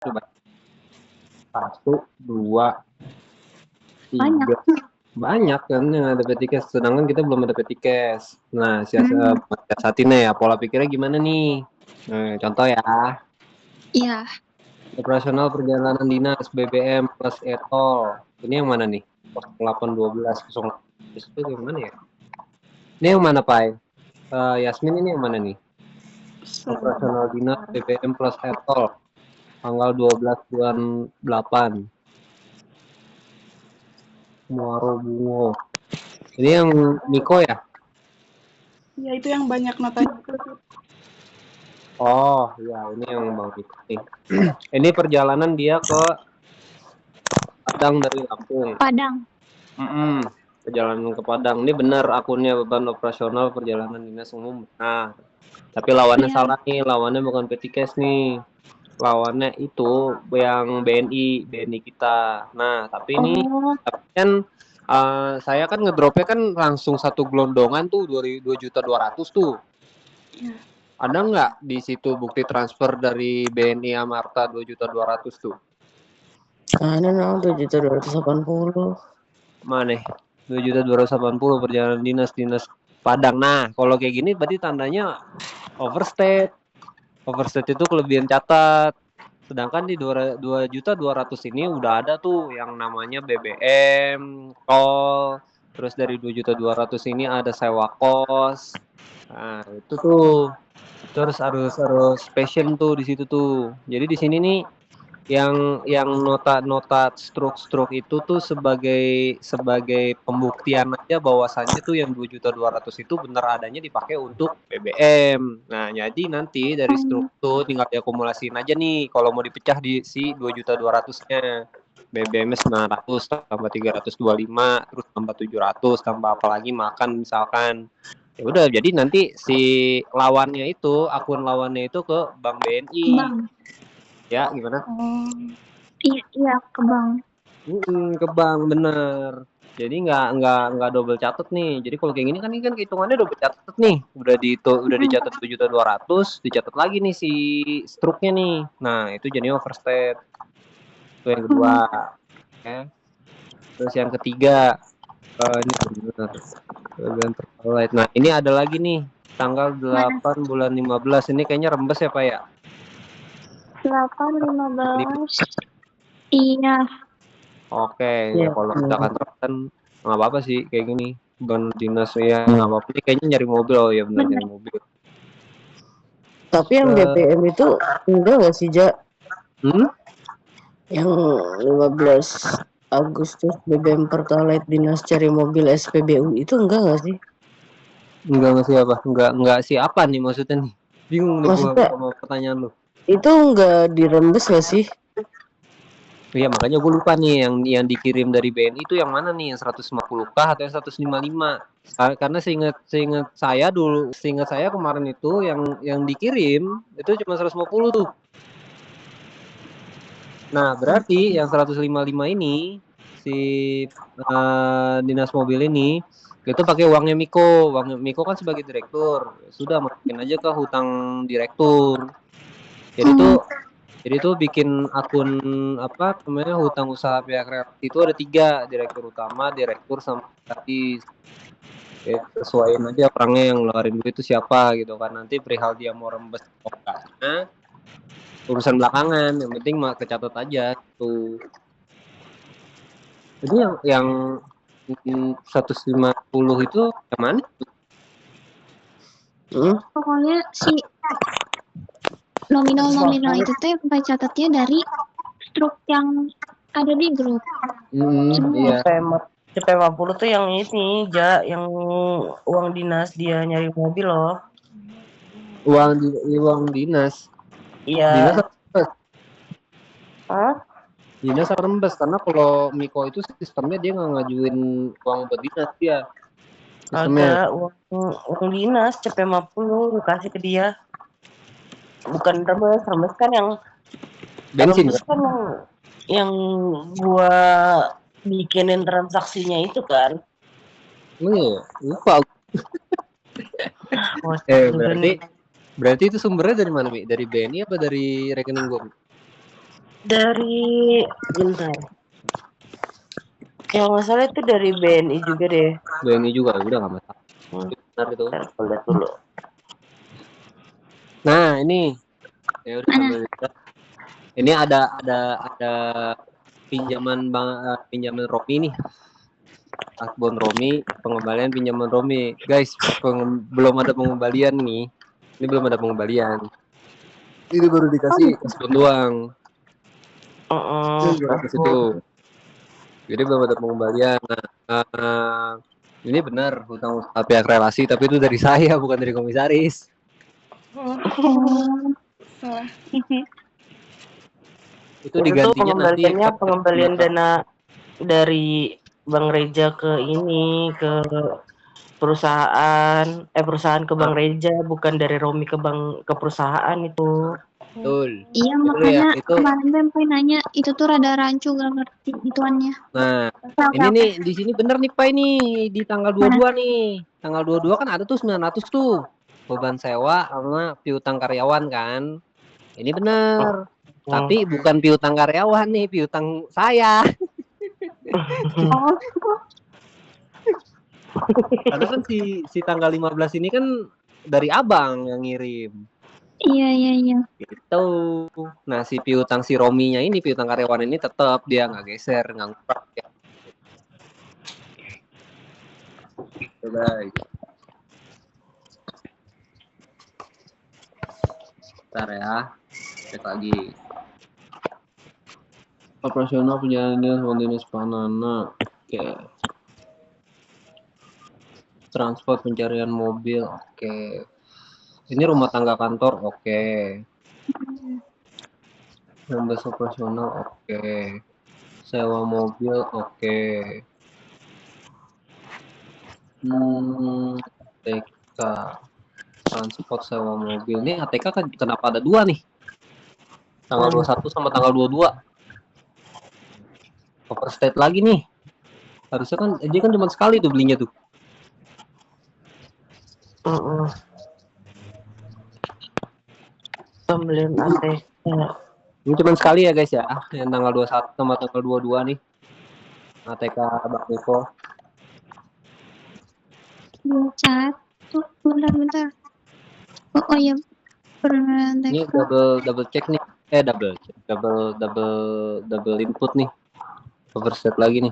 coba. 1, 2, Banyak. 3. Banyak kan yang ada Petikes, sedangkan kita belum ada Petikes. Nah, siasatinnya ya, pola pikirnya gimana nih? Contoh ya. Iya. Operasional perjalanan dinas BBM plus e-tol. Ini yang mana nih? 0812 itu yang mana ya? Ini yang mana, Pai? Yasmin ini yang mana nih? Operasional dinas BBM plus e-tol. Tanggal 12 bulan 8. Muaro Bungo. Ini yang Miko ya? Ya, itu yang banyak notanya. Oh, ya ini yang Bang Miko nih. Ini perjalanan dia ke Padang dari Lampung. Padang. Perjalanan ke Padang. Ini benar akunnya beban operasional perjalanan dinas umum. Nah, tapi lawannya salah nih. Lawannya bukan Petikes nih. Lawannya itu yang BNI kita. Nah, tapi ini kan saya kan ngedropnya kan langsung satu gelondongan tuh 2.200.000 tuh. Ada nggak di situ bukti transfer dari BNI Amarta 2.200.000 tuh? Ada 2.280. Mana? 2.280 perjalanan dinas Padang. Nah, kalau kayak gini berarti tandanya overstate. Overstate itu kelebihan catat. Sedangkan di 2.200.000 ini udah ada tuh yang namanya BBM, tol, terus dari 2.200.000 ini ada sewa kos. Nah, itu tuh. Terus harus passion tuh di situ tuh. Jadi di sini nih yang nota stroke itu tuh sebagai pembuktian aja bahwasannya tuh yang 2.200.000 itu benar adanya dipakai untuk BBM. Nah, jadi nanti dari stroke tuh tinggal diakumulasiin aja nih kalau mau dipecah di si 2.200.000-nya. BBM 900 tambah 325 terus tambah 700 tambah apa lagi makan misalkan. Ya udah, jadi nanti si lawannya itu akun lawannya itu ke Bank BNI. Ya, gimana? Iya, ke bank. Ke bank bener. Jadi nggak double catat nih. Jadi kalau kayak gini kan ini kan hitungannya double catat nih. Udah dicatat 7.200.000, dicatat lagi nih si struknya nih. Nah, itu jadi overstate. Itu yang kedua. Ya. Terus yang ketiga, ini benar. Nah, ini ada lagi nih. Tanggal 8 bulan 15 ini kayaknya rembes ya, Pak ya? 8/15. Iya. Oke, ya kalau misalkan kan nggak apa-apa sih kayak gini. Bukan dinas ya nggak apa-apa. Ini kayaknya nyari mobil, oh ya benar nyari mobil. Tapi yang BBM itu enggak nggak sih, Ja? Yang 15 Agustus BBM Pertalite Dinas cari mobil SPBU itu enggak nggak sih? Enggak siapa? Enggak siapa nih maksudnya nih? Bingung nih gua sama pertanyaan lu. Itu enggak dirembes nggak sih? Iya, makanya gue lupa nih yang dikirim dari BNI itu yang mana nih, yang 150K atau yang 155? Karena seingat saya kemarin itu yang dikirim itu cuma 150 tuh. Nah, berarti yang 155 ini si dinas mobil ini itu pakai uangnya Miko. Uangnya Miko kan sebagai direktur. Sudah masukin aja ke hutang direktur. Jadi tuh bikin akun apa namanya hutang usaha pihak relasi itu ada 3, direktur utama, direktur sama sekretaris. Ya, sesuaiin aja orangnya yang ngeluarin duit itu siapa gitu kan. Nanti perihal dia mau rembes enggaknya urusan belakangan, yang penting mah kecatat aja tuh. Jadi yang 150 itu yang mana? Pokoknya si nominal itu tuh yang catatnya dari struk yang ada di grup. Iya. CP50 tuh yang ini, Ja, yang uang dinas dia nyari mobil loh. Uang dinas. Iya. Dinas rembes. Hah? Dinas rembes karena kalau Miko itu sistemnya dia nggak ngajuin uang buat dinas dia. Ada uang dinas CP50 dikasih ke dia. Bukan rembes kan yang bensin kan yang gua bikinin transaksinya itu kan. Lupa. Berarti itu sumbernya dari mana, Mi? Dari BNI apa dari rekening gua? Dari bentar. Kalau nggak salah itu dari BNI juga deh. BNI juga udah nggak masalah. Benar itu. Bentar, aku lihat dulu. Nah ini ya udah sambil lihat. Ini ada pinjaman Romi nih. Kasbon Romi, pengembalian pinjaman Romi. Guys, belum ada pengembalian nih. Ini belum ada pengembalian. Ini baru dikasih kasbon doang. Gratis itu. Jadi belum ada pengembalian. Nah, ini benar hutang usaha pihak relasi, tapi itu dari saya bukan dari komisaris. Salah. Itu digantinya nanti pengembalian dana dari Bang Reja ke ini ke perusahaan ke Bang Reja, bukan dari Romi ke perusahaan itu. Betul. Iya, Itu makanya ya, itu. kemarin Pempe nanya, itu tuh rada rancu gak ngerti ituannya. Nah, Oke, ini oke. nih di sini bener nih Pak, ini di tanggal 22 nih. Tanggal 22 kan ada tuh 900 tuh. Beban sewa sama piutang karyawan kan. Ini bener. Tapi bukan piutang karyawan nih, piutang saya. Karena kan si tanggal 15 ini kan dari abang yang ngirim. Iya. Gitu. Nah, si piutang si Rominya ini, piutang karyawan ini tetap dia nggak geser, nggak ngurak ya. Gitu, guys. Bentar ya. Cek lagi. Operasional penjalan dinas Panana. Oke. Transport pencarian mobil. Oke. Ini rumah tangga kantor. Oke. Members operasional. Oke. Sewa mobil. Oke. ATK. Transport sewa mobil. Ini ATK kan kenapa ada 2 nih? Tanggal 21 sama tanggal 22. Overstate lagi nih. Harusnya kan dia kan cuma sekali tuh belinya tuh. Pembelian ATK. Ini cuma sekali ya guys ya. Yang tanggal 21 sama tanggal 22 nih. ATK Bang Niko. Bentar. Oh iya. Ini double check nih. Double input nih. Overstate lagi nih.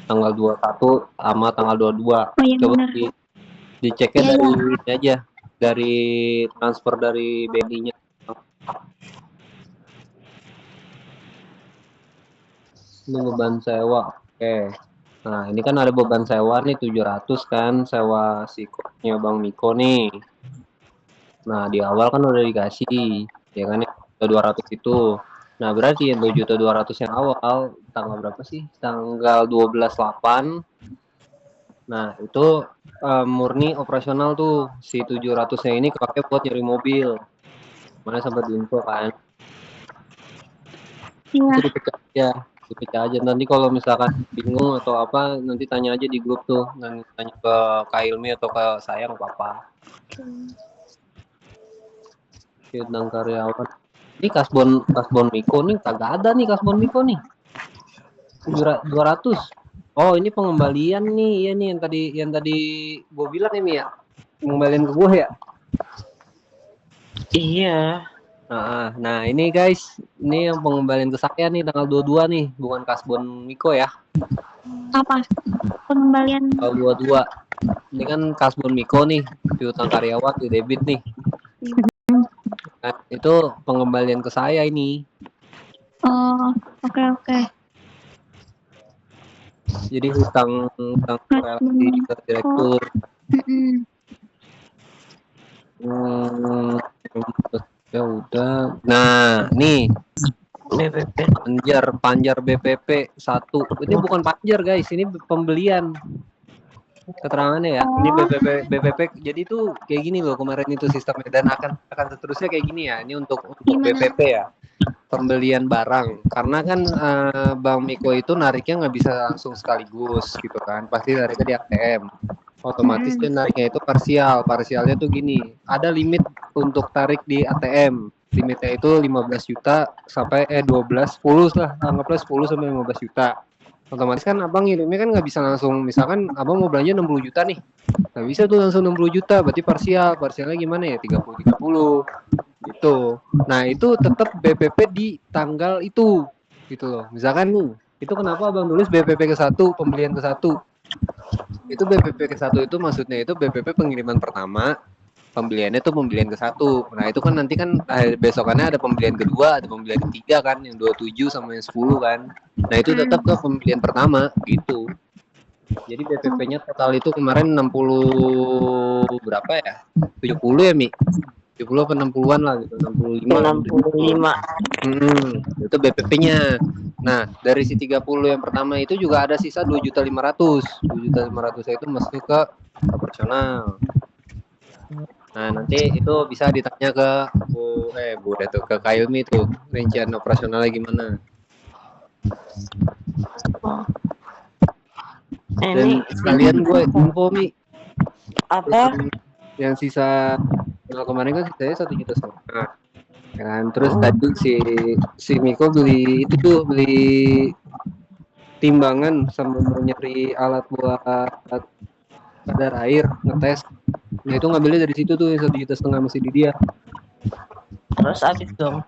Tanggal 21 sama tanggal 22. Oh iya, Coba benar. diceknya Iya, dari ini aja. Dari transfer dari BNI-nya. Ini beban sewa. Oke. Nah, ini kan ada beban sewa nih 700 kan, sewa si koknya Bang Miko nih. Nah, di awal kan udah dikasih, ya kan, 200 itu. Nah, berarti yang 2.200 yang awal, tanggal berapa sih? Tanggal 12/8. Nah, itu murni operasional tuh. Si 700-nya ini kepake buat nyari mobil. Mana sampai diinfo kan. Iya. Itu dipecah aja. Nanti kalau misalkan bingung atau apa, nanti tanya aja di grup tuh. Nanti tanya ke Kak Ilmi atau ke saya, nggak apa-apa. Tentang karyawan. Ini kasbon Miko nih kagak ada nih kasbon Miko nih. 200. Oh, ini pengembalian nih. Iya nih yang tadi gue bilang ya, Mi ya. Pengembalian ke gue ya. Iya. Nah, ini guys, ini yang pengembalian ke saya nih tanggal 22 nih, bukan kasbon Miko ya. Apa? Pengembalian. Tanggal 22. Ini kan kasbon Miko nih, piutang karyawan di debit nih. Nah, itu pengembalian ke saya ini. Oh, oke. Jadi hutang relasi ke direktur. Ya udah. Nah, nih BPP. Panjar BPP 1. Ini bukan panjar guys, ini pembelian. Keterangannya ya. Ini BPP. Jadi itu kayak gini loh kemarin itu sistemnya, dan akan seterusnya kayak gini ya. Ini untuk BPP ya. Pembelian barang. Karena kan Bang Miko itu nariknya nggak bisa langsung sekaligus gitu kan. Pasti nariknya di ATM. Otomatis dia nariknya itu parsial. Parsialnya tuh gini. Ada limit untuk tarik di ATM. limitnya itu 15 juta sampai 12, 10 lah, anggaplah 10 sampai 15 juta. Otomatis kan abang ngirimnya kan nggak bisa langsung, misalkan abang mau belanja 60 juta nih, nggak bisa tuh langsung 60 juta, berarti parsialnya gimana ya, 30 gitu. Nah itu tetap BPP di tanggal itu gitu loh. Misalkan nih, itu kenapa abang tulis BPP ke-1, pembelian ke-1, itu BPP ke-1 itu maksudnya itu BPP pengiriman pertama, pembeliannya tuh pembelian ke-1. Nah itu kan nanti kan besokannya ada pembelian kedua, ada pembelian ketiga kan, yang 27 sama yang 10 kan. Nah itu tetap ke pembelian pertama gitu. Jadi BPP-nya total itu kemarin 60 berapa ya? 70 ya Mi? 70 apa 60-an lah gitu, 65. Itu BPP-nya. Nah, dari si 30 yang pertama itu juga ada sisa 2.500.000. 2.500.000 itu masuk ke operasional. Nah, nanti itu bisa ditanya ke Bu Dato, ke Kayumi tuh, rincian operasionalnya gimana. Dan sekalian gue info Mi. Apa? Yang sisa kemarin kan sisanya 1,5 juta. Kan terus tadi si Miko beli itu tuh, beli timbangan sama mau nyari alat buat kadar air ngetes. Nah itu ngambilnya dari situ tuh, yang 1,5 juta masih di dia. Terus habis dong.